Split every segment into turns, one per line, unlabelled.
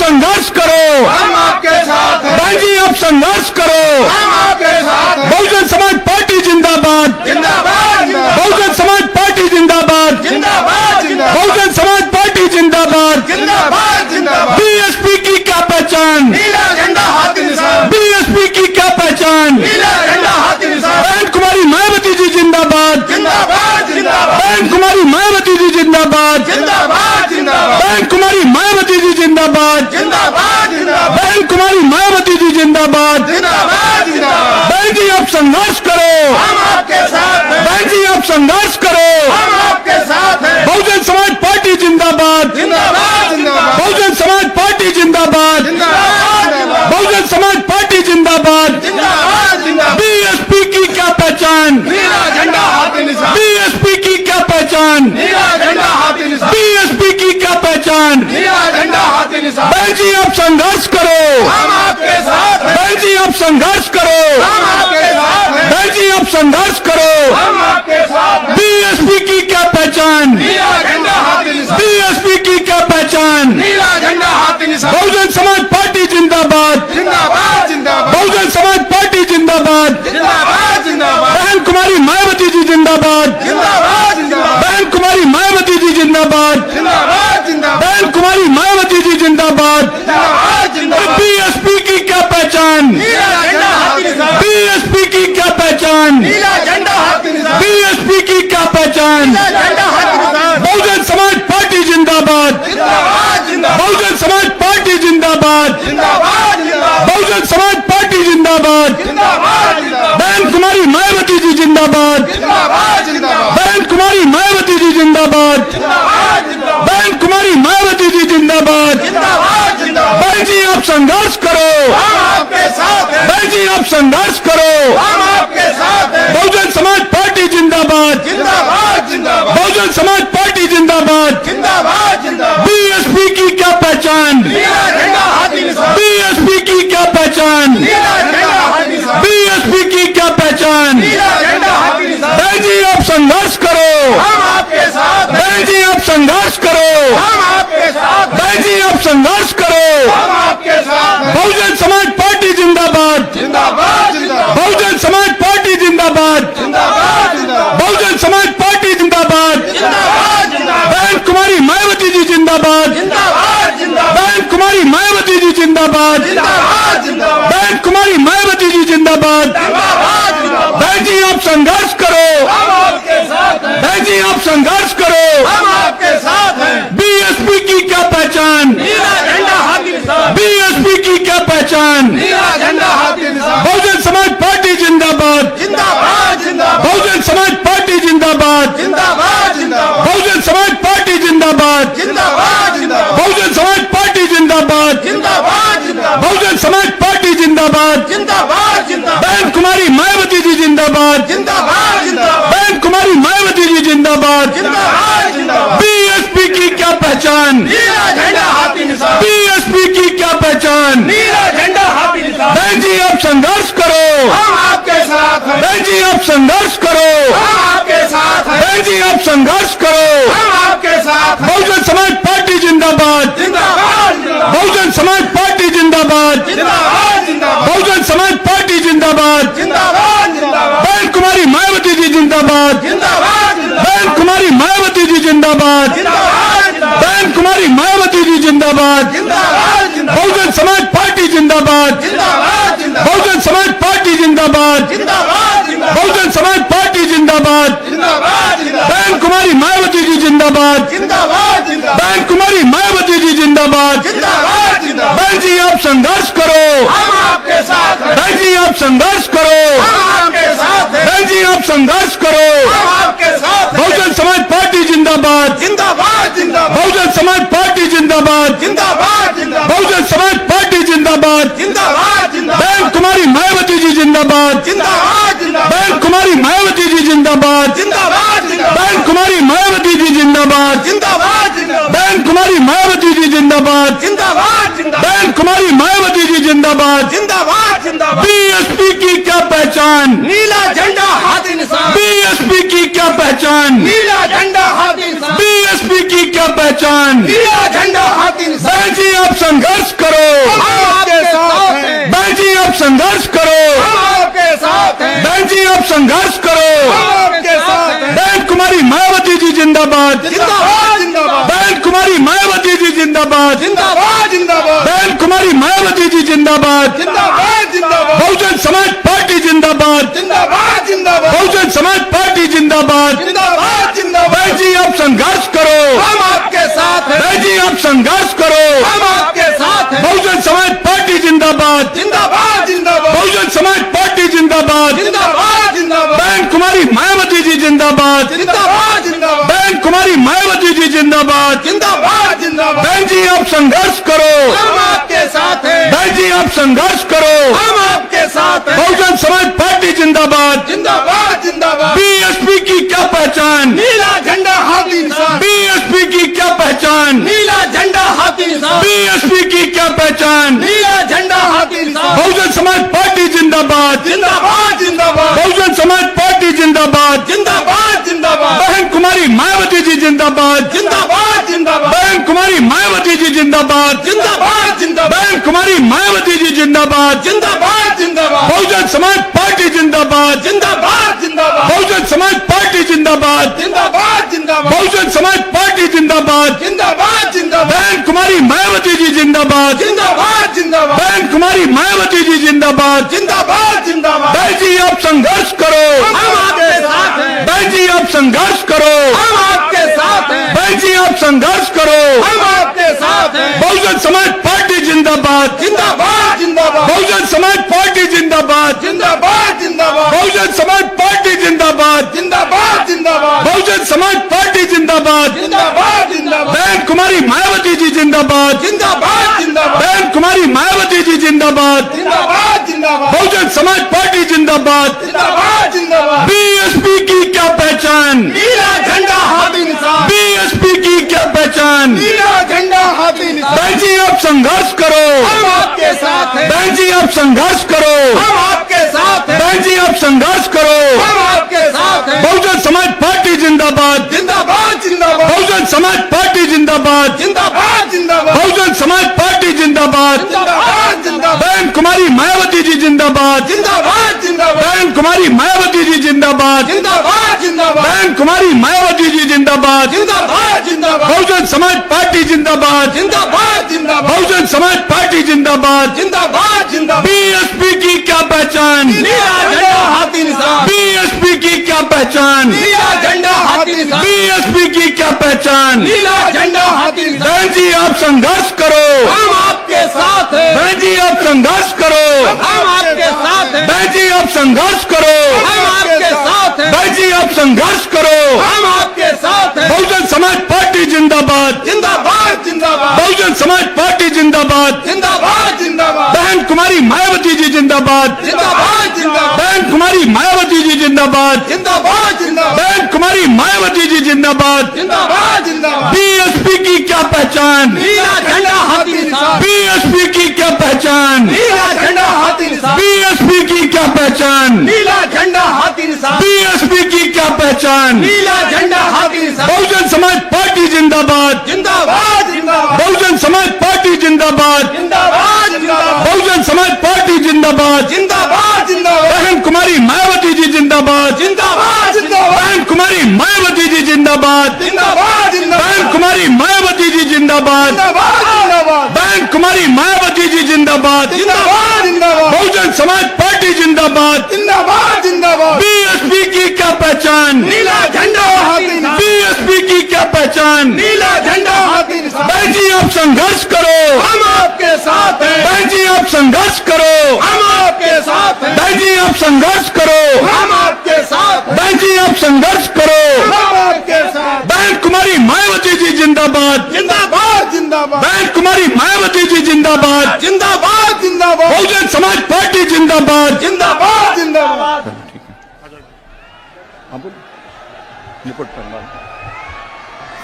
संघर्ष करो,
हम आपके साथ हैं।
बहन जी आप संघर्ष करो।
हम आपके साथ हैं।
बहुजन समाज पार्टी जिंदाबाद,
जिंदाबाद जिंदाबाद
बहुजन समाज पार्टी जिंदाबाद,
जिंदाबाद जिंदाबाद
बहुजन समाज पार्टी जिंदाबाद।
जिंदाबाद जिंदाबाद।
बीएसपी की क्या पहचान,
नीला झंडा हाथी निशान,
बीएसपी की क्या पहचान।
नीला झंडा हाथी निशान।
बहन कुमारी मायावती जी जिंदाबाद,
जिंदाबाद जिंदाबाद
बहन कुमारी मायावती जी जिंदाबाद,
जिंदाबाद जिंदाबाद
बहन कुमारी मायावती जी जिंदाबाद,
जिंदाबाद जिंदाबाद
बहन कुमारी मायावती जी जिंदाबाद।
जिंदाबाद जिंदाबाद।
बहन जी आप संघर्ष करो,
हम आपके साथ हैं।
बहन जी आप संघर्ष करो।
हम आपके साथ हैं।
बहुजन समाज पार्टी जिंदाबाद,
जिंदाबाद जिंदाबाद
बहुजन समाज पार्टी जिंदाबाद,
जिंदाबाद जिंदाबाद
बहुजन समाज पार्टी जिंदाबाद।
जिंदाबाद जिंदाबाद।
बीएसपी की क्या पहचान,
नीला झंडा हाथी निशान,
बीएसपी की क्या पहचान,
नीला झंडा हाथी निशान,
बीएसपी की क्या पहचान।
नीला झंडा हाथी निशान।
बहन जी आप संघर्ष करो,
हम आपके साथ हैं।
बहन जी आप संघर्ष करो,
हम आपके साथ हैं।
बहन जी आप संघर्ष करो।
हम आपके साथ हैं।
बीएसपी की क्या पहचान,
नीला झंडा हाथी निशान,
बीएसपी की क्या पहचान।
नीला झंडा हाथी निशान।
बहुजन समाज पार्टी जिंदाबाद,
जिंदाबाद जिंदाबाद
बहुजन समाज पार्टी जिंदाबाद।
जिंदाबाद जिंदाबाद
बहन कुमारी मायावती जी जिंदाबाद,
जिंदाबाद जिंदाबाद
बहन कुमारी मायावती जी जिंदाबाद,
जिंदाबाद जिंदाबाद
बहन कुमारी मायावती जी जिंदाबाद।
जिंदाबाद जिंदाबाद।
बीएसपी की क्या पहचान,
नीला झंडा हाथी निशान,
बीएसपी की क्या पहचान,
नीला झंडा हाथी निशान,
बीएसपी की क्या पहचान।
नीला झंडा हाथी निशान।
बहुजन समाज पार्टी जिंदाबाद,
जिंदाबाद जिंदाबाद
बहुजन समाज पार्टी जिंदाबाद,
जिंदाबाद जिंदाबाद
बहुजन समाज पार्टी जिंदाबाद।
जिंदाबाद जिंदाबाद
बहन कुमारी मायावती जी जिंदाबाद,
जिंदाबाद जिंदाबाद
बहन कुमारी मायावती जी जिंदाबाद,
जिंदाबाद जिंदाबाद
बहन कुमारी मायावती जी जिंदाबाद।
जिंदाबाद जिंदाबाद।
बहन जी आप संघर्ष करो,
हम आपके साथ हैं।
बहन जी आप संघर्ष करो।
हम आपके साथ हैं।
बहुजन समाज पार्टी जिंदाबाद,
जिंदाबाद जिंदाबाद
बहुजन समाज पार्टी जिंदाबाद।
जिंदाबाद जिंदाबाद।
बीएसपी की क्या पहचान,
नीला झंडा हाथी निशान,
बीएसपी की क्या पहचान,
नीला झंडा हाथी निशान,
बीएसपी की क्या पहचान।
नीला झंडा हाथी निशान।
बहन जी आप संघर्ष करो,
हम आपके साथ हैं।
बहन जी आप संघर्ष करो,
हम आपके साथ हैं।
बहन जी आप संघर्ष करो।
हम आपके साथ हैं।
बहुजन समाज पार्टी जिंदाबाद,
जिंदाबाद जिंदाबाद
बहुजन समाज पार्टी जिंदाबाद,
जिंदाबाद जिंदाबाद
बहुजन समाज पार्टी जिंदाबाद।
जिंदाबाद जिंदाबाद
बहन कुमारी मायावती जी जिंदाबाद,
जिंदाबाद जिंदाबाद
बहन कुमारी मायावती जी जिंदाबाद,
जिंदाबाद जिंदाबाद
बहन कुमारी मायावती जी जिंदाबाद।
जिंदाबाद जिंदाबाद।
बहन जी आप संघर्ष करो,
हम आपके साथ हैं।
बहन जी आप संघर्ष करो।
हम आपके साथ हैं।
बीएसपी की क्या पहचान,
नीला झंडा हाथी निशान,
बीएसपी की क्या पहचान।
नीला झंडा हाथी निशान।
बहुजन समाज पार्टी जिंदाबाद,
जिंदाबाद जिंदाबाद
बहुजन समाज पार्टी जिंदाबाद,
जिंदाबाद जिंदाबाद
बहुजन समाज पार्टी जिंदाबाद,
जिंदाबाद जिंदाबाद
बहुजन समाज पार्टी जिंदाबाद,
जिंदाबाद जिंदाबाद
बहुजन समाज पार्टी जिंदाबाद।
जिंदाबाद जिंदाबाद
बहन कुमारी मायावती जी जिंदाबाद,
जिंदाबाद जिंदाबाद
बहन कुमारी मायावती जी जिंदाबाद।
जिंदाबाद जिंदाबाद।
बीएसपी की क्या पहचान,
नीला झंडा हाथी निशान,
बीएसपी की क्या पहचान।
नीला झंडा हाथी निशान।
बहन जी आप संघर्ष करो,
हम आपके साथ हैं।
बहन जी आप संघर्ष करो,
हम आपके साथ हैं।
बहन जी आप संघर्ष करो।
हम आपके साथ हैं।
बहुजन समाज पार्टी जिंदाबाद,
जिंदाबाद जिंदाबाद
बहुजन समाज पार्टी जिंदाबाद,
जिंदाबाद जिंदाबाद
बहुजन समाज पार्टी जिंदाबाद।
जिंदाबाद जिंदाबाद
बहन कुमारी मायावती जी जिंदाबाद,
जिंदाबाद
बहन कुमारी मायावती जी जिंदाबाद,
जिंदाबाद
बहन कुमारी मायावती जी जिंदाबाद।
जिंदाबाद जिंदाबाद
बहुजन समाज पार्टी जिंदाबाद,
जिंदाबाद जिंदाबाद
बहुजन समाज पार्टी जिंदाबाद,
जिंदाबाद जिंदाबाद
बहुजन समाज पार्टी जिंदाबाद।
जिंदाबाद जिंदाबाद
बहन कुमारी मायावती जी जिंदाबाद,
जिंदाबाद जिंदाबाद
बहन कुमारी मायावती जी जिंदाबाद।
जिंदाबाद जिंदाबाद।
बहन जी आप संघर्ष करो,
हम आपके साथ हैं।
बहन जी आप संघर्ष करो,
हम आपके साथ हैं।
बहन जी आप संघर्ष करो।
हम आपके साथ हैं।
बहुजन समाज पार्टी जिंदाबाद,
जिंदाबाद जिंदाबाद
बहुजन समाज पार्टी जिंदाबाद,
जिंदाबाद जिंदाबाद
बहुजन समाज पार्टी जिंदाबाद।
जिंदाबाद जिंदाबाद
बहन कुमारी मायावती जी जिंदाबाद,
जिंदाबाद जिंदाबाद
बहन कुमारी मायावती जी जिंदाबाद,
जिंदाबाद जिंदाबाद
बहन कुमारी मायावती जी जिंदाबाद,
जिंदाबाद जिंदाबाद
बहन कुमारी मायावती जी जिंदाबाद,
जिंदाबाद जिंदाबाद
बहन कुमारी मायावती जी जिंदाबाद।
जिंदाबाद जिंदाबाद।
बीएसपी की क्या पहचान,
नीला झंडा हाथी निशान,
बीएसपी की क्या पहचान,
नीला झंडा हाथी निशान,
बीएसपी की क्या पहचान।
नीला झंडा हाथी निशान।
बहन जी आप संघर्ष करो,
हम आपके साथ हैं।
बहन जी अब संघर्ष करो,
हम आपके साथ हैं।
बहन जी अब संघर्ष करो,
हम आपके साथ हैं।
बहन कुमारी मायावती जी जिंदाबाद,
जिंदाबाद जिंदाबाद
बहन कुमारी मायावती जी जिंदाबाद,
जिंदाबाद जिंदाबाद
बहन कुमारी मायावती जी जिंदाबाद,
जिंदाबाद जिंदाबाद
बहुजन समाज पार्टी जिंदाबाद,
जिंदाबाद जिंदाबाद
बहुजन समाज पार्टी जिंदाबाद।
जिंदाबाद जिंदाबाद
बहन जी अब संघर्ष करो,
हम आपके साथ हैं।
बहन जी अब संघर्ष करो,
हम आपके साथ हैं।
बहुजन समाज पार्टी जिंदाबाद,
जिंदाबाद जिंदाबाद
बहुजन समाज पार्टी जिंदाबाद,
जिंदाबाद जिंदाबाद
बहन कुमारी मायावती जी जिंदाबाद,
जिंदाबाद जिंदाबाद
बहन कुमारी मायावती जी जिंदाबाद।
जिंदाबाद जिंदाबाद
बहन जी अब संघर्ष करो,
हम आपके साथ हैं।
बहन जी अब संघर्ष करो,
हम आपके साथ हैं।
बहुजन समाज पार्टी जिंदाबाद।
जिंदाबाद जिंदाबाद
बीएसपी की क्या पहचान,
नीला झंडा हाथी निशान।
बीएसपी की क्या पहचान,
नीला झंडा हाथी निशान।
बीएसपी की क्या पहचान।
नीला झंडा हाथी निशान।
बहुजन समाज पार्टी जिंदाबाद,
जिंदाबाद जिंदाबाद
बहुजन समाज पार्टी जिंदाबाद।
जिंदाबाद जिंदाबाद
बहन कुमारी मायावती जी जिंदाबाद,
जिंदाबाद जिंदाबाद
बहन कुमारी मायावती जी जिंदाबाद,
जिंदाबाद जिंदाबाद
बहन कुमारी मायावती जी जिंदाबाद।
जिंदाबाद जिंदाबाद
बहुजन समाज पार्टी जिंदाबाद,
जिंदाबाद जिंदाबाद
बहुजन समाज पार्टी जिंदाबाद,
जिंदाबाद जिंदाबाद
बहुजन समाज पार्टी जिंदाबाद।
जिंदाबाद जिंदाबाद
बहन कुमारी मायावती जी जिंदाबाद,
जिंदाबाद जिंदाबाद
बहन कुमारी मायावती जी जिंदाबाद।
जिंदाबाद जिंदाबाद
बहन जी अब संघर्ष करो,
हम आपके साथ हैं।
बहन जी अब संघर्ष करो,
हम आपके साथ हैं।
बहन जी अब संघर्ष करो।
हम आपके साथ हैं।
बहुजन समाज पार्टी जिंदाबाद,
जिंदाबाद जिंदाबाद
बहुजन समाज पार्टी जिंदाबाद,
जिंदाबाद जिंदाबाद
बहुजन समाज पार्टी जिंदाबाद,
जिंदाबाद जिंदाबाद
बहुजन समाज पार्टी जिंदाबाद।
जिंदाबाद जिंदाबाद
बहन कुमारी मायावती जी जिंदाबाद,
जिंदाबाद जिंदाबाद
बहन कुमारी मायावती जी जिंदाबाद,
जिंदाबाद जिंदाबाद
बहुजन समाज पार्टी जिंदाबाद।
जिंदाबाद जिंदाबाद
बीएसपी की क्या पहचान,
नीला झंडा हाथी निशान।
बीएसपी की क्या पहचान।
नीला झंडा हाथी निशान।
बहन जी अब संघर्ष करो,
हम आपके साथ हैं।
बहन जी अब संघर्ष करो,
हम आपके साथ हैं।
बहन जी अब संघर्ष करो।
हम आपके साथ हैं।
बहुजन समाज पार्टी जिंदाबाद,
जिंदाबाद जिंदाबाद
बहुजन समाज पार्टी जिंदाबाद,
जिंदाबाद जिंदाबाद
बहुजन समाज पार्टी जिंदाबाद।
जिंदाबाद जिंदाबाद
बहन कुमारी मायावती जी जिंदाबाद,
जिंदाबाद जिंदाबाद
बहन कुमारी मायावती जी जिंदाबाद,
जिंदाबाद जिंदाबाद
बहन कुमारी मायावती जी जिंदाबाद।
जिंदाबाद जिंदाबाद
बहुजन समाज पार्टी जिंदाबाद,
जिंदाबाद जिंदाबाद
बहुजन समाज पार्टी जिंदाबाद।
जिंदाबाद जिंदाबाद
बीएसपी की क्या पहचान,
नीला झंडा हाथी निशान।
बीएसपी की क्या पहचान,
नीला झंडा हाथी निशान।
बीएसपी की क्या पहचान।
नीला झंडा हाथी निशान।
बहन जी आप संघर्ष करो,
हम आपके साथ हैं।
बहन जी आप संघर्ष करो,
हम आपके साथ हैं।
बहन जी आप संघर्ष करो,
हम आपके साथ हैं।
बहन जी आप संघर्ष करो।
हम आपके साथ हैं।
बहुजन समाज पार्टी जिंदाबाद,
जिंदाबाद जिंदाबाद
बहुजन समाज पार्टी जिंदाबाद।
जिंदाबाद जिंदाबाद
बहन कुमारी मायावती जी जिंदाबाद,
जिंदाबाद जिंदाबाद
बहन कुमारी मायावती जी जिंदाबाद,
जिंदाबाद जिंदाबाद
बहन कुमारी मायावती जी जिंदाबाद।
जिंदाबाद जिंदाबाद
बीएसपी की क्या पहचान,
नीला झंडा हाथी निशान।
बीएसपी की क्या पहचान,
नीला झंडा हाथी निशान।
बीएसपी की क्या पहचान,
नीला झंडा हाथी निशान।
बीएसपी की क्या पहचान।
नीला झंडा हाथी निशान।
बहुजन समाज पार्टी जिंदाबाद,
जिंदाबाद जिंदाबाद
बहुजन समाज पार्टी जिंदाबाद,
जिंदाबाद जिंदाबाद
बहुजन समाज पार्टी जिंदाबाद।
जिंदाबाद जिंदाबाद
बहन कुमारी मायावती जी जिंदाबाद,
जिंदाबाद जिंदाबाद
बहन कुमारी मायावती जी जिंदाबाद,
जिंदाबाद
बहन कुमारी मायावती जी जिंदाबाद,
जिंदाबाद
बहन कुमारी मायावती जी जिंदाबाद।
जिंदाबाद जिंदाबाद
बहुजन समाज पार्टी जिंदाबाद।
जिंदाबाद जिंदाबाद
बीएसपी की क्या पहचान,
नीला झंडा हाथी निशान।
बीएसपी की क्या पहचान।
नीला झंडा हाथी निशान।
बहन जी आप संघर्ष करो,
हम आपके साथ हैं।
बहन जी आप संघर्ष करो,
हम आपके साथ हैं।
बहन जी आप संघर्ष करो,
हम आपके साथ हैं।
बहन जी आप संघर्ष करो।
हम आपके साथ।
बहन कुमारी मायावती जी जिंदाबाद,
जिंदाबाद जिंदाबाद
बहन कुमारी मायावती जी जिंदाबाद।
जिंदाबाद जिंदाबाद
बहुजन समाज पार्टी जिंदाबाद।
जिंदाबाद जिंदाबाद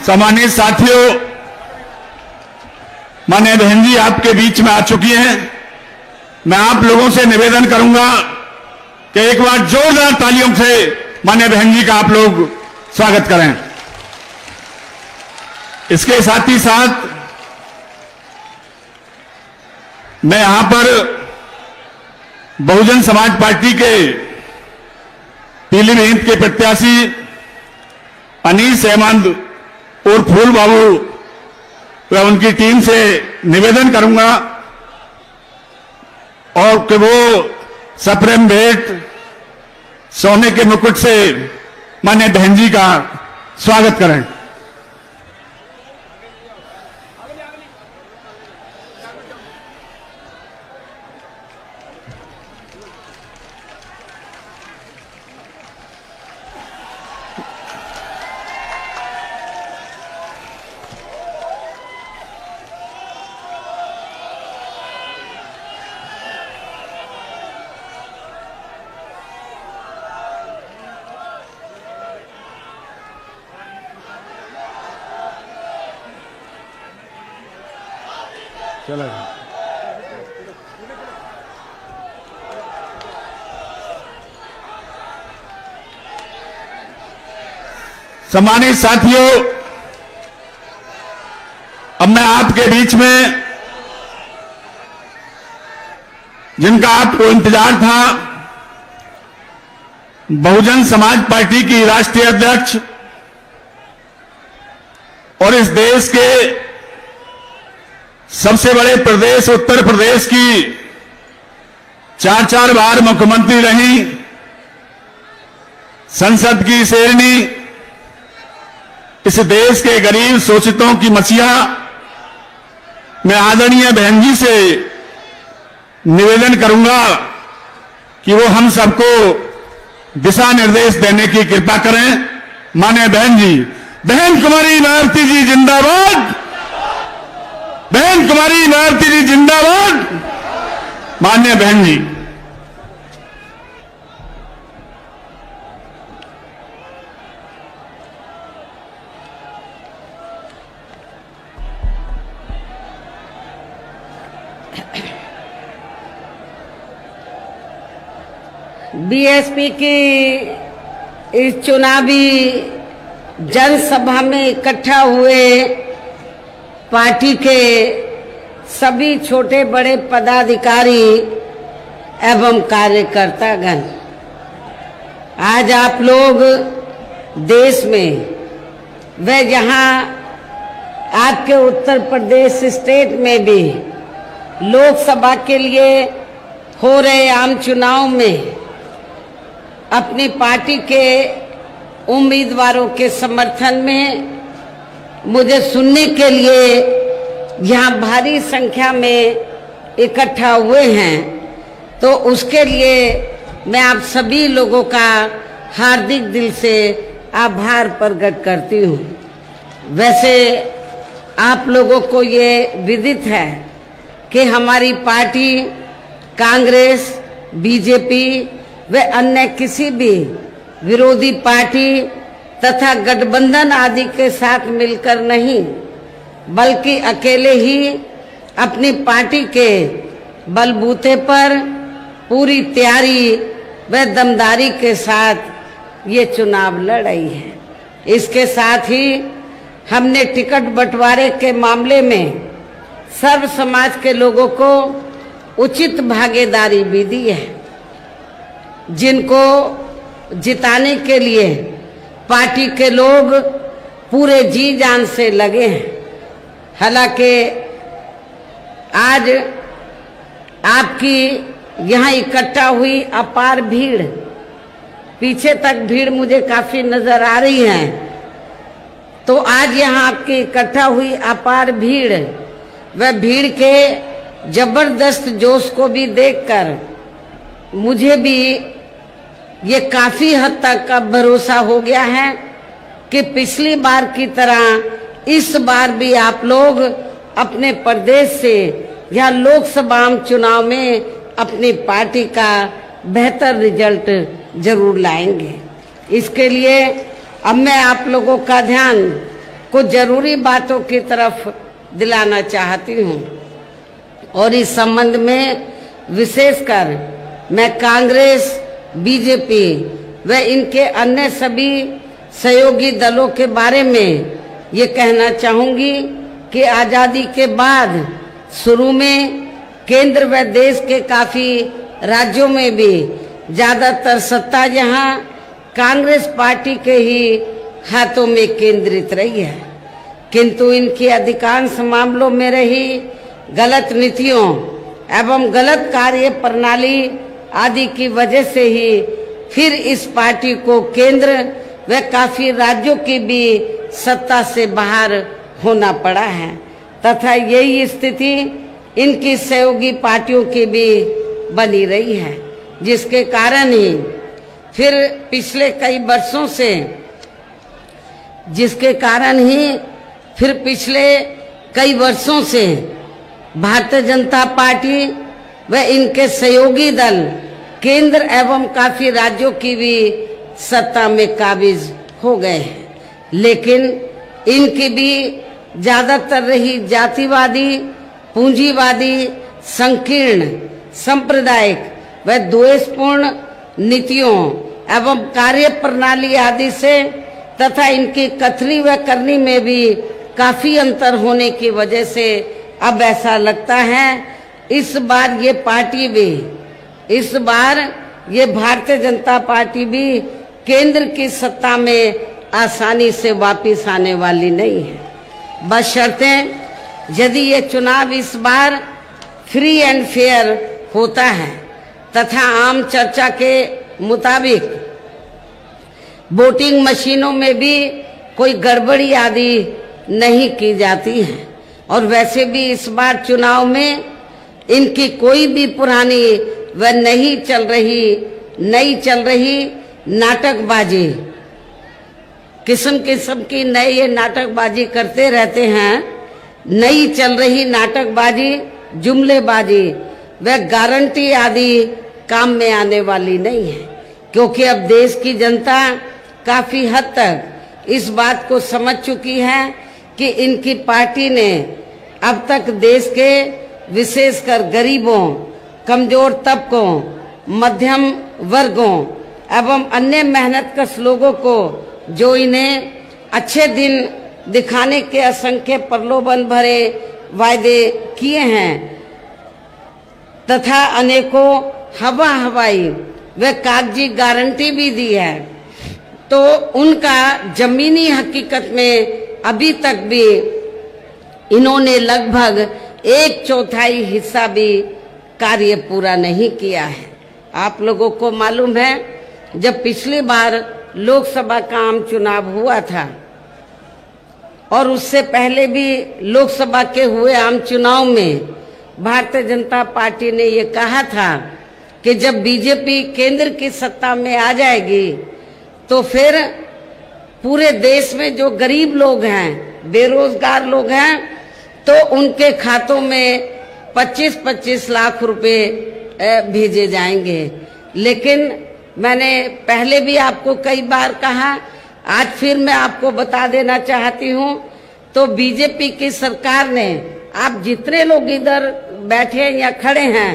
सम्मानित साथियों, माननीय बहन जी आपके बीच में आ चुकी हैं। मैं आप लोगों से निवेदन करूंगा कि एक बार जोरदार तालियों से माननीय बहन जी का आप लोग स्वागत करें। इसके साथ ही साथ मैं यहां पर बहुजन समाज पार्टी के पीलीभीत के प्रत्याशी अनीस अहमद और फूल बाबू व उनकी टीम से निवेदन करूंगा और कि वो सप्रेम भेंट सोने के मुकुट से माननीय बहन जी का स्वागत करें। चलो सम्मानित साथियों, अब मैं आपके बीच में जिनका आपको इंतजार था, बहुजन समाज पार्टी की राष्ट्रीय अध्यक्ष और इस देश के सबसे बड़े प्रदेश उत्तर प्रदेश की 4 बार मुख्यमंत्री रही, संसद की शेरनी, इस देश के गरीब शोषितों की मसीहा, मैं आदरणीय बहन जी से निवेदन करूंगा कि वो हम सबको दिशा निर्देश देने की कृपा करें। माननीय बहन जी, बहन कुमारी मायावती जी जिंदाबाद, बहन कुमारी मायावती जी जिंदाबाद। माननीय बहन जी,
बीएसपी की इस चुनावी जनसभा में इकट्ठा हुए पार्टी के सभी छोटे बड़े पदाधिकारी एवं कार्यकर्तागण, आज आप लोग देश में व जहां आपके उत्तर प्रदेश स्टेट में भी लोकसभा के लिए हो रहे आम चुनाव में अपनी पार्टी के उम्मीदवारों के समर्थन में मुझे सुनने के लिए यहाँ भारी संख्या में इकट्ठा हुए हैं, तो उसके लिए मैं आप सभी लोगों का हार्दिक दिल से आभार प्रकट करती हूँ। वैसे आप लोगों को ये विदित है कि हमारी पार्टी कांग्रेस, बीजेपी व अन्य किसी भी विरोधी पार्टी तथा गठबंधन आदि के साथ मिलकर नहीं, बल्कि अकेले ही अपनी पार्टी के बलबूते पर पूरी तैयारी व दमदारी के साथ ये चुनाव लड़ रही है। इसके साथ ही हमने टिकट बंटवारे के मामले में सर्व समाज के लोगों को उचित भागीदारी भी दी है, जिनको जिताने के लिए पार्टी के लोग पूरे जी जान से लगे हैं। हालांकि आज आपकी यहाँ इकट्ठा हुई अपार भीड़, पीछे तक भीड़ मुझे काफी नजर आ रही है, तो आज यहाँ आपकी इकट्ठा हुई अपार भीड़ व भीड़ के जबरदस्त जोश को भी देखकर मुझे भी ये काफी हद तक का भरोसा हो गया है कि पिछली बार की तरह इस बार भी आप लोग अपने प्रदेश से या लोकसभा चुनाव में अपनी पार्टी का बेहतर रिजल्ट जरूर लाएंगे। इसके लिए अब मैं आप लोगों का ध्यान कुछ जरूरी बातों की तरफ दिलाना चाहती हूँ, और इस संबंध में विशेषकर मैं कांग्रेस, बीजेपी व इनके अन्य सभी सहयोगी दलों के बारे में ये कहना चाहूंगी कि आज़ादी के बाद शुरू में केंद्र व देश के काफी राज्यों में भी ज्यादातर सत्ता यहाँ कांग्रेस पार्टी के ही हाथों में केंद्रित रही है, किंतु इनकी अधिकांश मामलों में रही गलत नीतियों एवं गलत कार्य प्रणाली आदि की वजह से ही फिर इस पार्टी को केंद्र व काफी राज्यों की भी सत्ता से बाहर होना पड़ा है तथा यही स्थिति इनकी सहयोगी पार्टियों की भी बनी रही है, जिसके कारण ही फिर पिछले कई वर्षों से भारतीय जनता पार्टी व इनके सहयोगी दल केंद्र एवं काफी राज्यों की भी सत्ता में काबिज हो गए हैं, लेकिन इनकी भी ज्यादातर रही जातिवादी, पूंजीवादी, संकीर्ण, सांप्रदायिक व द्वेषपूर्ण नीतियों एवं कार्य प्रणाली आदि से तथा इनकी कथनी व करनी में भी काफी अंतर होने की वजह से अब ऐसा लगता है इस बार ये भारतीय जनता पार्टी भी केंद्र की सत्ता में आसानी से वापस आने वाली नहीं है, बशर्ते यदि ये चुनाव इस बार फ्री एंड फेयर होता है तथा आम चर्चा के मुताबिक वोटिंग मशीनों में भी कोई गड़बड़ी आदि नहीं की जाती है। और वैसे भी इस बार चुनाव में इनकी कोई भी पुरानी व नई चल रही नाटकबाजी, किस्म किस्म की नए ये नाटकबाजी करते रहते हैं। नई चल रही नाटकबाजी, जुमलेबाजी व गारंटी आदि काम में आने वाली नहीं है, क्योंकि अब देश की जनता काफी हद तक इस बात को समझ चुकी है कि इनकी पार्टी ने अब तक देश के विशेषकर गरीबों, कमजोर तबकों, मध्यम वर्गों एवं अन्य मेहनतकश लोगों को जो इन्हें अच्छे दिन दिखाने के असंख्य प्रलोभन भरे वायदे किए हैं तथा अनेकों हवाई व कागजी गारंटी भी दी है, तो उनका जमीनी हकीकत में अभी तक भी इन्होंने लगभग 1/4 हिस्सा भी कार्य पूरा नहीं किया है। आप लोगों को मालूम है, जब पिछली बार लोकसभा का आम चुनाव हुआ था और उससे पहले भी लोकसभा के हुए आम चुनाव में भारतीय जनता पार्टी ने ये कहा था कि जब बीजेपी केंद्र की सत्ता में आ जाएगी तो फिर पूरे देश में जो गरीब लोग हैं, बेरोजगार लोग हैं, तो उनके खातों में 25-25 लाख रुपए भेजे जाएंगे। लेकिन मैंने पहले भी आपको कई बार कहा, आज फिर मैं आपको बता देना चाहती हूँ, तो बीजेपी की सरकार ने, आप जितने लोग इधर बैठे या खड़े हैं,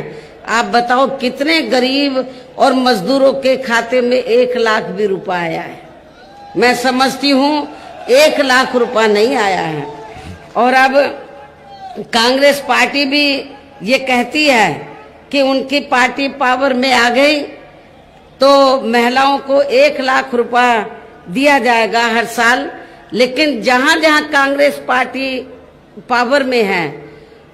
आप बताओ कितने गरीब और मजदूरों के खाते में 1 लाख भी रुपया आया है? मैं समझती हूँ 1 लाख रुपया नहीं आया है। और अब कांग्रेस पार्टी भी ये कहती है कि उनकी पार्टी पावर में आ गई तो महिलाओं को 1 लाख रुपया दिया जाएगा हर साल। लेकिन जहां जहां कांग्रेस पार्टी पावर में है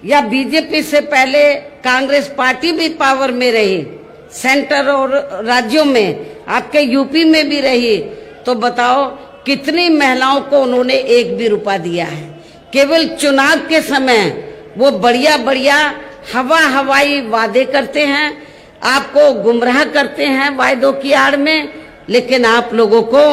या बीजेपी से पहले कांग्रेस पार्टी भी पावर में रही, सेंटर और राज्यों में, आपके यूपी में भी रही, तो बताओ कितनी महिलाओं को उन्होंने 1 भी रुपया दिया है? केवल चुनाव के समय वो बढ़िया हवाई वादे करते हैं, आपको गुमराह करते हैं वायदों की आड़ में। लेकिन आप लोगों को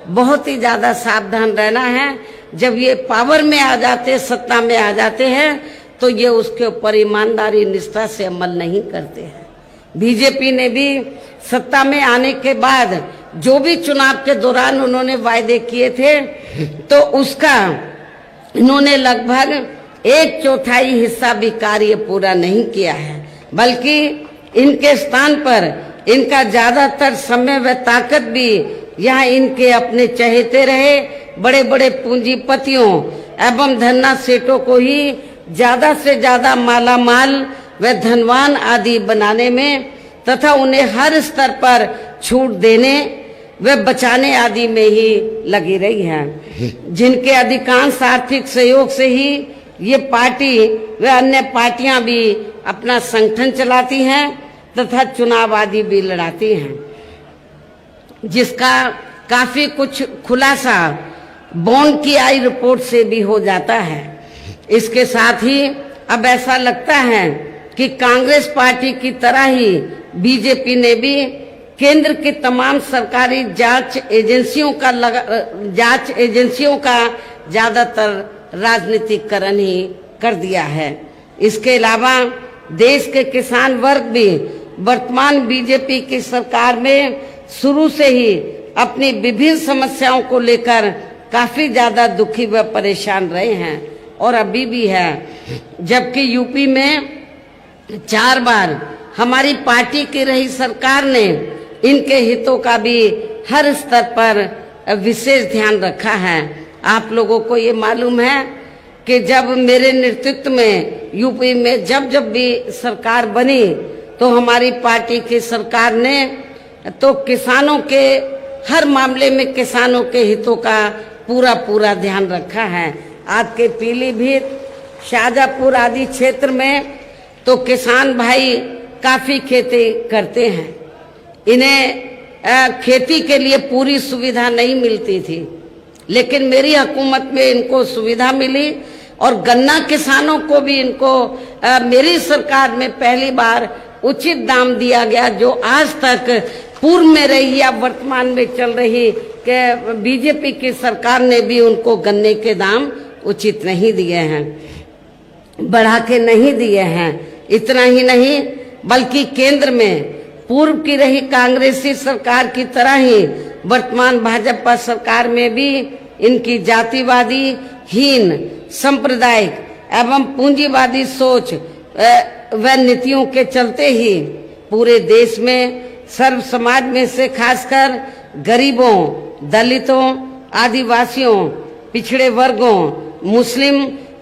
बहुत ही ज्यादा सावधान रहना है। जब ये पावर में आ जाते, सत्ता में आ जाते हैं, तो ये उसके ऊपर ईमानदारी निष्ठा से अमल नहीं करते हैं। बीजेपी ने भी सत्ता में आने के बाद जो भी चुनाव के दौरान उन्होंने वायदे किए थे, तो उसका इन्होंने लगभग 1/4 हिस्सा भी कार्य पूरा नहीं किया है, बल्कि इनके स्थान पर इनका ज्यादातर समय व ताकत भी यहाँ इनके अपने चहेते रहे बड़े बड़े पूंजीपतियों एवं धन्ना सेठों को ही ज्यादा से ज्यादा माला माल व धनवान आदि बनाने में तथा उन्हें हर स्तर पर छूट देने व बचाने आदि में ही लगी रही है, जिनके अधिकांश आर्थिक सहयोग से ही ये पार्टी व अन्य पार्टियां भी अपना संगठन चलाती हैं तथा चुनाव आदि भी लड़ाती हैं, जिसका काफी कुछ खुलासा बॉन्ड की आई रिपोर्ट से भी हो जाता है। इसके साथ ही अब ऐसा लगता है कि कांग्रेस पार्टी की तरह ही बीजेपी ने भी केंद्र के तमाम सरकारी जांच एजेंसियों का ज्यादातर राजनीतिकरण ही कर दिया है। इसके अलावा देश के किसान वर्ग भी वर्तमान बीजेपी की सरकार में शुरू से ही अपनी विभिन्न समस्याओं को लेकर काफी ज्यादा दुखी व परेशान रहे हैं और अभी भी है, जबकि यूपी में 4 बार हमारी पार्टी की रही सरकार ने इनके हितों का भी हर स्तर पर विशेष ध्यान रखा है। आप लोगों को ये मालूम है कि जब मेरे नेतृत्व में यूपी में जब भी सरकार बनी तो हमारी पार्टी की सरकार ने तो किसानों के हर मामले में किसानों के हितों का पूरा ध्यान रखा है। आज के पीलीभीत, शाहजहांपुर आदि क्षेत्र में तो किसान भाई काफी खेती करते हैं, इन्हें खेती के लिए पूरी सुविधा नहीं मिलती थी, लेकिन मेरी हुकूमत में इनको सुविधा मिली और गन्ना किसानों को भी इनको मेरी सरकार में पहली बार उचित दाम दिया गया, जो आज तक पूर्व में रही या वर्तमान में चल रही कि बीजेपी की सरकार ने भी उनको गन्ने के दाम उचित नहीं दिए हैं, बढ़ा के नहीं दिए हैं। इतना ही नहीं बल्कि केंद्र में पूर्व की रही कांग्रेसी सरकार की तरह ही वर्तमान भाजपा सरकार में भी इनकी जातिवादी, हीन, सांप्रदायिक एवं पूंजीवादी सोच व नीतियों के चलते ही पूरे देश में सर्व समाज में से खासकर गरीबों, दलितों, आदिवासियों, पिछड़े वर्गों, मुस्लिम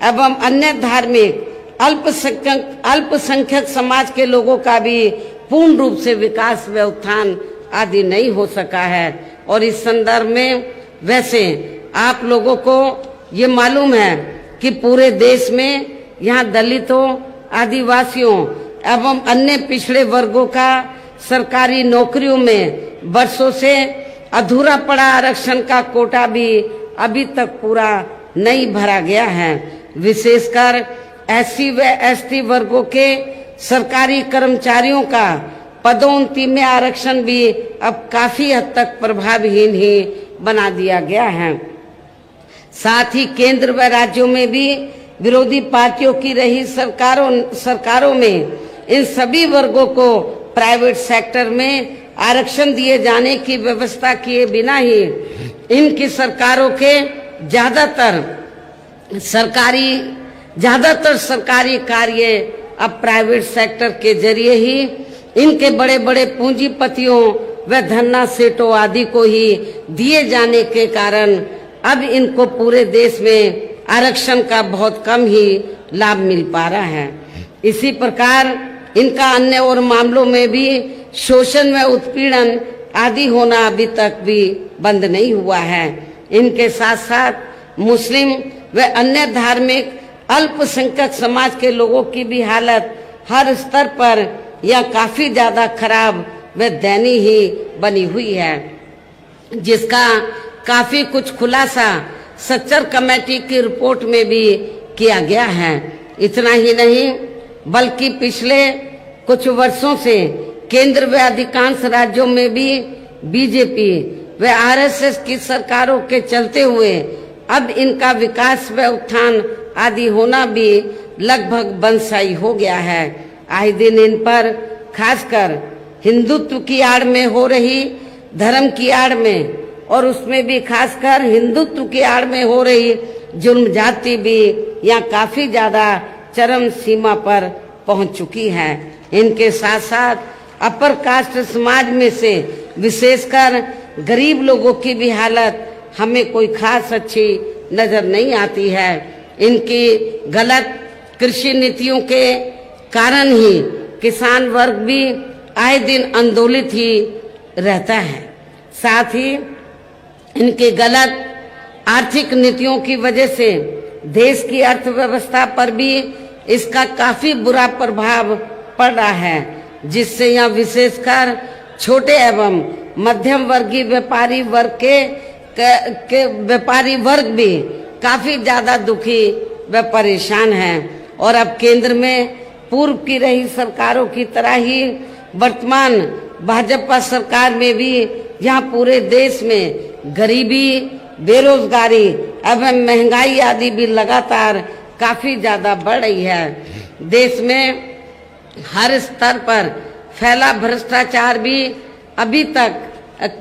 एवं अन्य धार्मिक अल्पसंख्यक समाज के लोगों का भी पूर्ण रूप से विकास व उत्थान आदि नहीं हो सका है। और इस संदर्भ में वैसे आप लोगों को ये मालूम है कि पूरे देश में यहाँ दलितों, आदिवासियों एवं अन्य पिछड़े वर्गों का सरकारी नौकरियों में वर्षों से अधूरा पड़ा आरक्षण का कोटा भी अभी तक पूरा नहीं भरा गया है। विशेषकर एससी व एसटी वर्गों के सरकारी कर्मचारियों का पदोन्नति में आरक्षण भी अब काफी हद तक प्रभावहीन ही बना दिया गया है। साथ ही केंद्र व राज्यों में भी विरोधी पार्टियों की रही सरकारों में इन सभी वर्गों को प्राइवेट सेक्टर में आरक्षण दिए जाने की व्यवस्था किए बिना ही इनकी सरकारों के ज्यादातर सरकारी कार्य अब प्राइवेट सेक्टर के जरिए ही इनके बड़े बड़े पूंजीपतियों व धन्ना सेठों आदि को ही दिए जाने के कारण अब इनको पूरे देश में आरक्षण का बहुत कम ही लाभ मिल पा रहा है। इसी प्रकार इनका अन्य और मामलों में भी शोषण व उत्पीड़न आदि होना अभी तक भी बंद नहीं हुआ है। इनके साथ साथ मुस्लिम व अन्य धार्मिक अल्पसंख्यक समाज के लोगों की भी हालत हर स्तर पर या काफी ज्यादा खराब व दयनीय ही बनी हुई है, जिसका काफी कुछ खुलासा सच्चर कमेटी की रिपोर्ट में भी किया गया है। इतना ही नहीं बल्कि पिछले कुछ वर्षों से केंद्र व अधिकांश राज्यों में भी बीजेपी व आरएसएस की सरकारों के चलते हुए अब इनका विकास व उत्थान आदि होना भी लगभग बंदशाई हो गया है। आए दिन इन पर खासकर हिंदुत्व की आड़ में हो रही, धर्म की आड़ में और उसमें भी खासकर हिंदुत्व की आड़ में हो रही जुल्म जाति भी यहाँ काफी ज्यादा चरम सीमा पर पहुंच चुकी है। इनके साथ साथ अपर कास्ट समाज में से विशेषकर गरीब लोगों की भी हालत हमें कोई खास अच्छी नजर नहीं आती है। इनकी गलत कृषि नीतियों के कारण ही किसान वर्ग भी आए दिन आंदोलित ही रहता है। साथ ही इनके गलत आर्थिक नीतियों की वजह से देश की अर्थव्यवस्था पर भी इसका काफी बुरा प्रभाव पड़ रहा है, जिससे यह विशेषकर छोटे एवं मध्यम वर्गीय व्यापारी वर्ग के व्यापारी वर्ग भी काफी ज्यादा दुखी व परेशान हैं। और अब केंद्र में पूर्व की रही सरकारों की तरह ही वर्तमान भाजपा सरकार में भी यहाँ पूरे देश में गरीबी, बेरोजगारी एवं महंगाई आदि भी लगातार काफी ज्यादा बढ़ रही है। देश में हर स्तर पर फैला भ्रष्टाचार भी अभी तक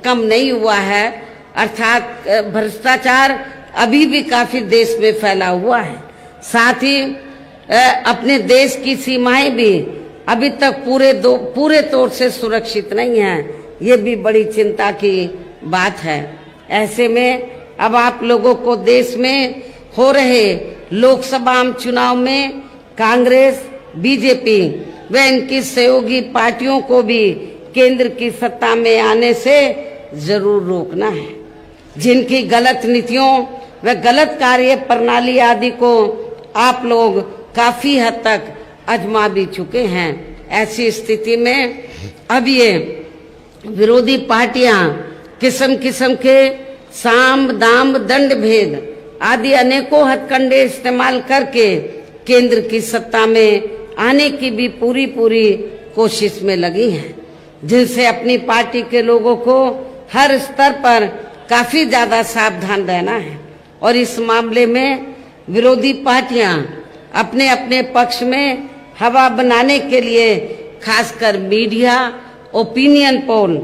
कम नहीं हुआ है, अर्थात भ्रष्टाचार अभी भी काफी देश में फैला हुआ है। साथ ही अपने देश की सीमाएं भी अभी तक पूरे तौर से सुरक्षित नहीं है। ये भी बड़ी चिंता की बात है। ऐसे में अब आप लोगों को देश में हो रहे लोकसभा चुनाव में कांग्रेस, बीजेपी व इनकी सहयोगी पार्टियों को भी केंद्र की सत्ता में आने से जरूर रोकना है। जिनकी गलत नीतियों व गलत कार्य प्रणाली आदि को आप लोग काफी हद तक आजमा भी चुके हैं। ऐसी स्थिति में अब ये विरोधी पार्टियां किस्म किस्म के साम दाम दंड भेद आदि अनेकों हथकंडे इस्तेमाल करके केंद्र की सत्ता में आने की भी पूरी कोशिश में लगी हैं, जिनसे अपनी पार्टी के लोगों को हर स्तर पर काफी ज्यादा सावधान रहना है। और इस मामले में विरोधी पार्टियां अपने अपने पक्ष में हवा बनाने के लिए खासकर मीडिया, ओपिनियन पोल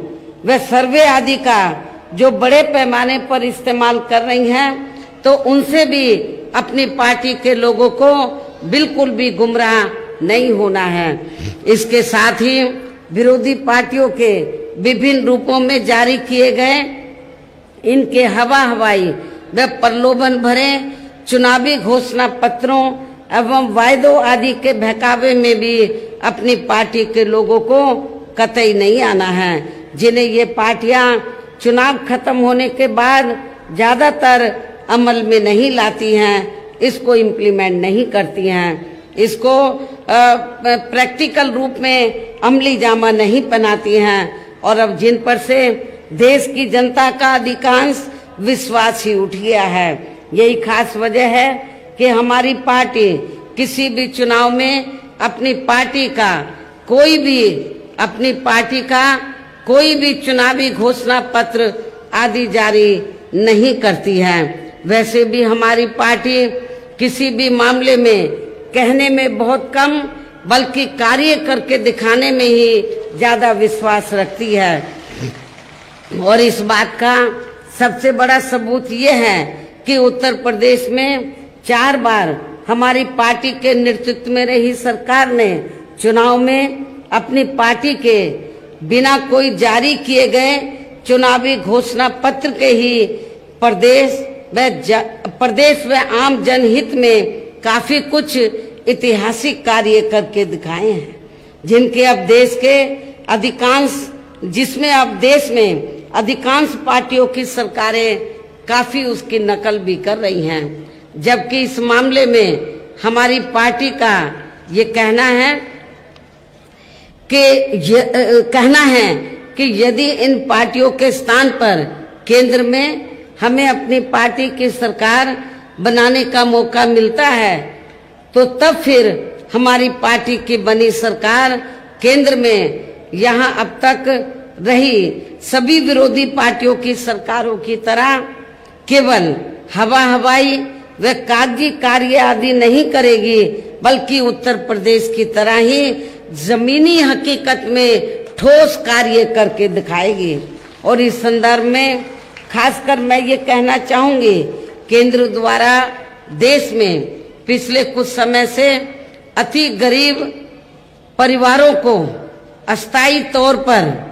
व सर्वे आदि का जो बड़े पैमाने पर इस्तेमाल कर रही हैं, तो उनसे भी अपनी पार्टी के लोगों को बिल्कुल भी गुमराह नहीं होना है। इसके साथ ही विरोधी पार्टियों के विभिन्न रूपों में जारी किए गए इनके हवाई व प्रलोभन भरे चुनावी घोषणा पत्रों एवं वायदों आदि के बहकावे में भी अपनी पार्टी के लोगों को कतई नहीं आना है, जिन्हें ये पार्टियां चुनाव खत्म होने के बाद ज्यादातर अमल में नहीं लाती हैं, इसको इम्प्लीमेंट नहीं करती हैं, इसको प्रैक्टिकल रूप में अमली जामा नहीं पहनाती हैं। और अब जिन पर से देश की जनता का अधिकांश विश्वास ही उठ गया है। यही खास वजह है कि हमारी पार्टी किसी भी चुनाव में अपनी पार्टी का कोई भी चुनावी घोषणा पत्र आदि जारी नहीं करती है। वैसे भी हमारी पार्टी किसी भी मामले में कहने में बहुत कम बल्कि कार्य करके दिखाने में ही ज्यादा विश्वास रखती है। और इस बात का सबसे बड़ा सबूत ये है कि उत्तर प्रदेश में 4 बार हमारी पार्टी के नेतृत्व में रही सरकार ने चुनाव में अपनी पार्टी के बिना कोई जारी किए गए चुनावी घोषणा पत्र के ही प्रदेश व आम जनहित में काफी कुछ ऐतिहासिक कार्य करके दिखाए हैं, जिनके अब देश में अधिकांश पार्टियों की सरकारें काफी उसकी नकल भी कर रही हैं। जबकि इस मामले में हमारी पार्टी का ये कहना है कि यदि इन पार्टियों के स्थान पर केंद्र में हमें अपनी पार्टी की सरकार बनाने का मौका मिलता है, तो तब फिर हमारी पार्टी की बनी सरकार केंद्र में यहाँ अब तक रही सभी विरोधी पार्टियों की सरकारों की तरह केवल हवाई व कागजी कार्य आदि नहीं करेगी, बल्कि उत्तर प्रदेश की तरह ही जमीनी हकीकत में ठोस कार्य करके दिखाएगी। और इस संदर्भ में खासकर मैं ये कहना चाहूंगी, केंद्र द्वारा देश में पिछले कुछ समय से अति गरीब परिवारों को अस्थायी तौर पर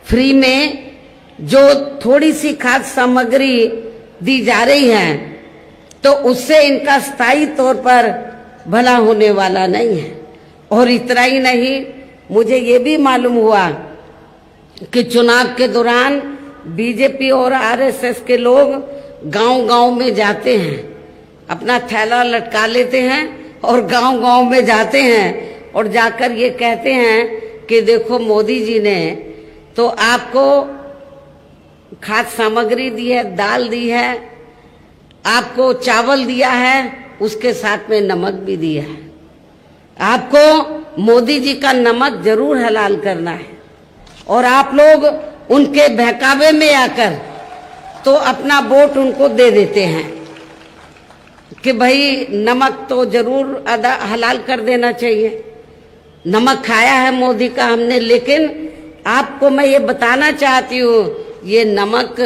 फ्री में जो थोड़ी सी खाद्य सामग्री दी जा रही है, तो उससे इनका स्थायी तौर पर भला होने वाला नहीं है। और इतना ही नहीं, मुझे ये भी मालूम हुआ कि चुनाव के दौरान बीजेपी और आरएसएस के लोग गांव-गांव में जाते हैं, अपना थैला लटका लेते हैं और गांव-गांव में जाते हैं और जाकर ये कहते हैं कि देखो मोदी जी ने तो आपको खाद्य सामग्री दी है, दाल दी है, आपको चावल दिया है, उसके साथ में नमक भी दिया है। आपको मोदी जी का नमक जरूर हलाल करना है और आप लोग उनके बहकावे में आकर तो अपना वोट उनको दे देते हैं कि भाई नमक तो जरूर हलाल कर देना चाहिए। नमक खाया है मोदी का हमने, लेकिन आपको मैं ये बताना चाहती हूँ ये नमक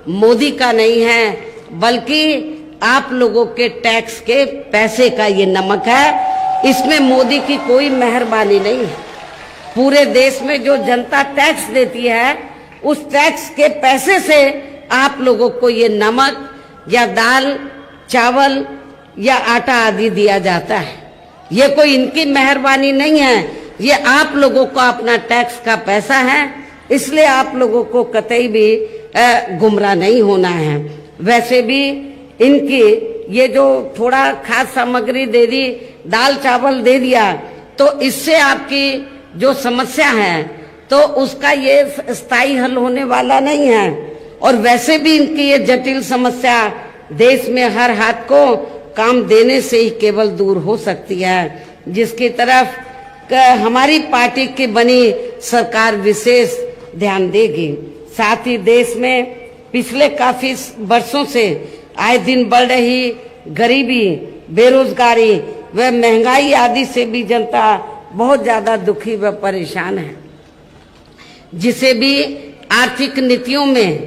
मोदी का नहीं है, बल्कि आप लोगों के टैक्स के पैसे का ये नमक है। इसमें मोदी की कोई मेहरबानी नहीं है। पूरे देश में जो जनता टैक्स देती है उस टैक्स के पैसे से आप लोगों को ये नमक या दाल, चावल या आटा आदि दिया जाता है। ये कोई इनकी मेहरबानी नहीं है, ये आप लोगों का अपना टैक्स का पैसा है। इसलिए आप लोगों को कतई भी गुमराह नहीं होना है। वैसे भी इनकी ये जो थोड़ा खाद्य सामग्री दे दी, दाल चावल दे दिया, तो इससे आपकी जो समस्या है तो उसका ये स्थायी हल होने वाला नहीं है। और वैसे भी इनकी ये जटिल समस्या देश में हर हाथ को काम देने से ही केवल दूर हो सकती है, जिसकी तरफ हमारी पार्टी की बनी सरकार विशेष ध्यान देगी। साथ ही देश में पिछले काफी वर्षों से आए दिन बढ़ रही गरीबी, बेरोजगारी व महंगाई आदि से भी जनता बहुत ज्यादा दुखी व परेशान है, जिसे भी आर्थिक नीतियों में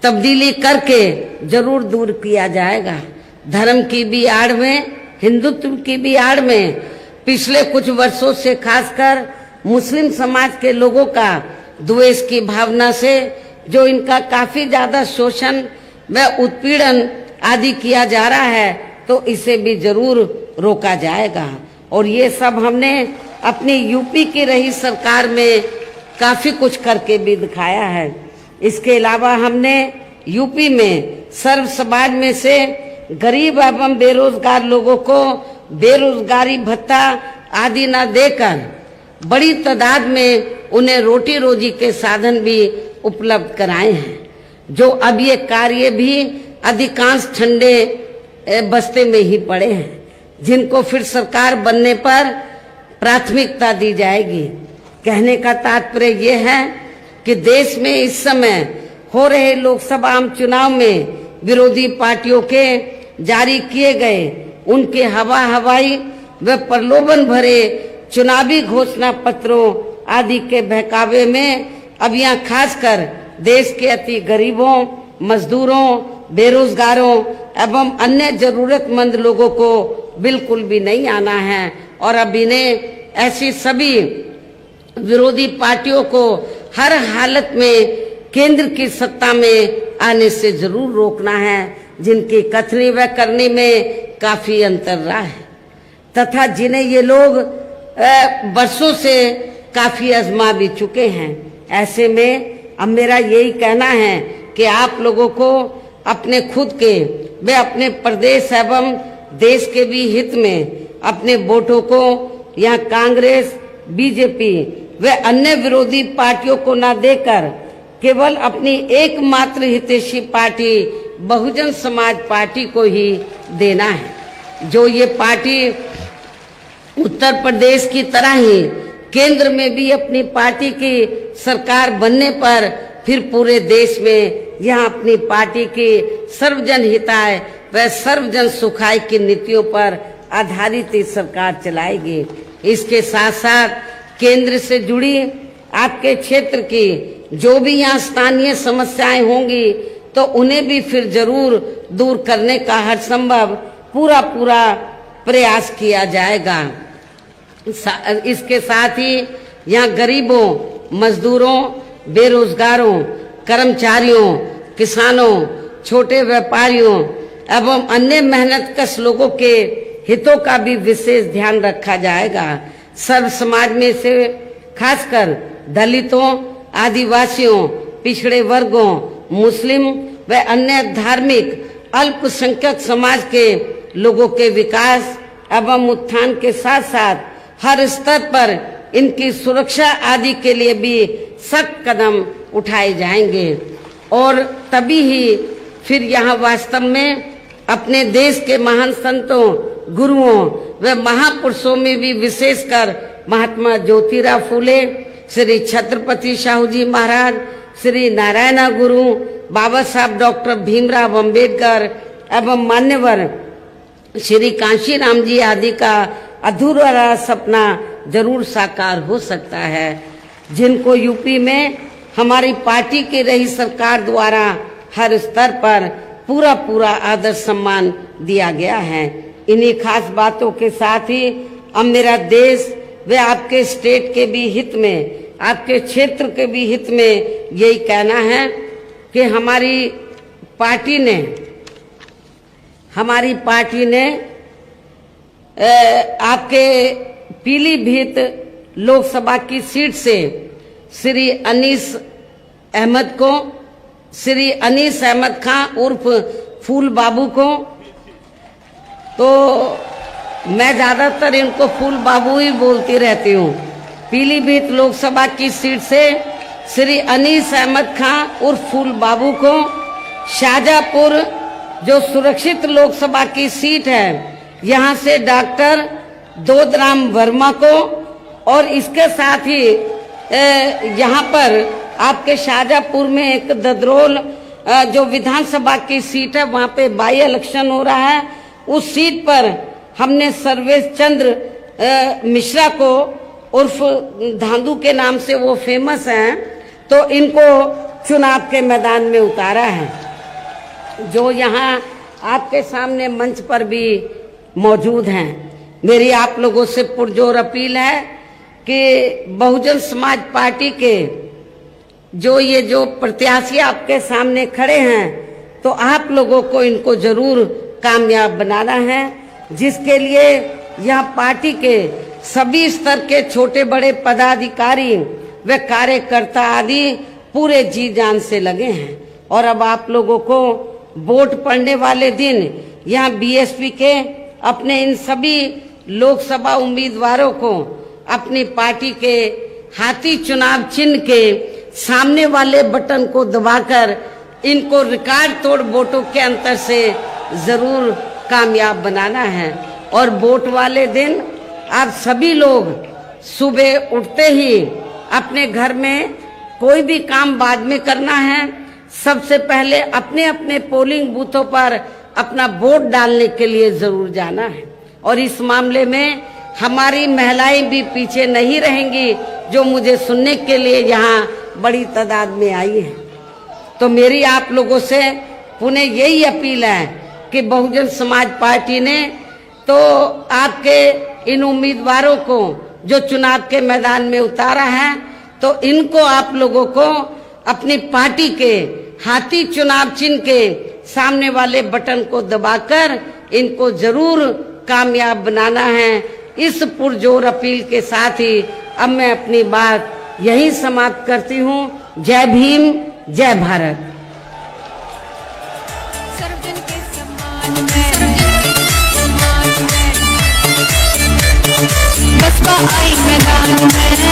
तब्दीली करके जरूर दूर किया जाएगा। धर्म की भी आड़ में, हिंदुत्व की भी आड़ में पिछले कुछ वर्षों से खासकर मुस्लिम समाज के लोगों का द्वेष की भावना से जो इनका काफी ज्यादा शोषण व उत्पीड़न आदि किया जा रहा है, तो इसे भी जरूर रोका जाएगा। और ये सब हमने अपनी यूपी की रही सरकार में काफी कुछ करके भी दिखाया है। इसके अलावा हमने यूपी में सर्व समाज में से गरीब एवं बेरोजगार लोगों को बेरोजगारी भत्ता आदि न देकर बड़ी तादाद में उन्हें रोटी रोजी के साधन भी उपलब्ध कराए हैं। जो अब ये कार्य भी अधिकांश ठंडे बस्ते में ही पड़े हैं, जिनको फिर सरकार बनने पर प्राथमिकता दी जाएगी। कहने का तात्पर्य ये है कि देश में इस समय हो रहे लोकसभा आम चुनाव में विरोधी पार्टियों के जारी किए गए उनके हवाई व प्रलोभन भरे चुनावी घोषणा पत्रों आदि के बहकावे में अब यहाँ खासकर देश के अति गरीबों, मजदूरों, बेरोजगारों एवं अन्य जरूरतमंद लोगों को बिल्कुल भी नहीं आना है। और अब इन्हें ऐसी सभी विरोधी पार्टियों को हर हालत में केंद्र की सत्ता में आने से जरूर रोकना है, जिनकी कथनी व करनी में काफी अंतर रहा है तथा जिन्हें ये लोग वर्षों से काफी आजमा भी चुके हैं। ऐसे में अब मेरा यही कहना है कि आप लोगों को अपने खुद के व अपने प्रदेश एवं देश के भी हित में अपने वोटों को यहाँ कांग्रेस, बीजेपी व अन्य विरोधी पार्टियों को न देकर केवल अपनी एकमात्र हितैषी पार्टी बहुजन समाज पार्टी को ही देना है। जो ये पार्टी उत्तर प्रदेश की तरह ही केंद्र में भी अपनी पार्टी की सरकार बनने पर फिर पूरे देश में यह अपनी पार्टी की सर्वजन हिताय व सर्वजन सुखाय की नीतियों पर आधारित ही सरकार चलाएगी। इसके साथ साथ केंद्र से जुड़ी आपके क्षेत्र की जो भी यहाँ स्थानीय समस्याएं होंगी तो उन्हें भी फिर जरूर दूर करने का हर संभव पूरा प्रयास किया जाएगा। इसके साथ ही यहाँ गरीबों, मजदूरों, बेरोजगारों, कर्मचारियों, किसानों, छोटे व्यापारियों एवं अन्य मेहनतकश लोगों के हितों का भी विशेष ध्यान रखा जाएगा। सर्व समाज में से खासकर दलितों, आदिवासियों, पिछड़े वर्गों, मुस्लिम व अन्य धार्मिक अल्पसंख्यक समाज के लोगों के विकास एवं उत्थान के साथ साथ हर स्तर पर इनकी सुरक्षा आदि के लिए भी सख्त कदम उठाए जाएंगे और तभी ही फिर यहाँ वास्तव में अपने देश के महान संतों, गुरुओं व महापुरुषों में भी विशेषकर महात्मा ज्योतिराव फूले, श्री छत्रपति शाहू जी महाराज, श्री नारायण गुरु, बाबा साहब डॉक्टर भीमराव अंबेडकर एवं मान्यवर श्री कांशीराम जी आदि का अधूरा सपना जरूर साकार हो सकता है, जिनको यूपी में हमारी पार्टी की रही सरकार द्वारा हर स्तर पर पूरा आदर सम्मान दिया गया है। इन्हीं खास बातों के साथ ही अब मेरा देश व आपके स्टेट के भी हित में, आपके क्षेत्र के भी हित में यही कहना है कि हमारी पार्टी ने आपके पीलीभीत लोकसभा की सीट से श्री अनीस अहमद खान उर्फ फूल बाबू को, तो मैं ज्यादातर इनको फूल बाबू ही बोलती रहती हूँ। पीलीभीत लोकसभा की सीट से श्री अनीस अहमद खान उर्फ फूल बाबू को, शाहजहांपुर जो सुरक्षित लोकसभा की सीट है यहाँ से डॉक्टर दोदराम वर्मा को, और इसके साथ ही यहाँ पर आपके शाहजहांपुर में एक ददरोल जो विधानसभा की सीट है वहाँ पे बाई इलेक्शन हो रहा है, उस सीट पर हमने सर्वेश चंद्र मिश्रा को उर्फ धांधू के नाम से वो फेमस हैं, तो इनको चुनाव के मैदान में उतारा है, जो यहाँ आपके सामने मंच पर भी मौजूद हैं। मेरी आप लोगों से पुरजोर अपील है कि बहुजन समाज पार्टी के जो प्रत्याशी आपके सामने खड़े हैं, तो आप लोगों को इनको जरूर कामयाब बनाना है, जिसके लिए यह पार्टी के सभी स्तर के छोटे बड़े पदाधिकारी व कार्यकर्ता आदि पूरे जी जान से लगे हैं। और अब आप लोगों को वोट पड़ने वाले दिन यहाँ बीएसपी के अपने इन सभी लोकसभा उम्मीदवारों को अपनी पार्टी के हाथी चुनाव चिन्ह के सामने वाले बटन को दबाकर इनको रिकॉर्ड तोड़ वोटों के अंतर से जरूर कामयाब बनाना है। और वोट वाले दिन आप सभी लोग सुबह उठते ही अपने घर में कोई भी काम बाद में करना है, सबसे पहले अपने अपने पोलिंग बूथों पर अपना वोट डालने के लिए जरूर जाना है। और इस मामले में हमारी महिलाएं भी पीछे नहीं रहेंगी, जो मुझे सुनने के लिए यहाँ बड़ी तादाद में आई है। तो मेरी आप लोगों से पुनः यही अपील है कि बहुजन समाज पार्टी ने तो आपके इन उम्मीदवारों को जो चुनाव के मैदान में उतारा है, तो इनको आप लोगों को अपनी पार्टी के हाथी चुनाव चिन्ह के सामने वाले बटन को दबाकर इनको जरूर कामयाब बनाना है। इस पुरजोर अपील के साथ ही अब मैं अपनी बात यही समाप्त करती हूँ। जय भीम, जय भारत।
सर्वजन के सम्मान में बसपा आई मैदान में।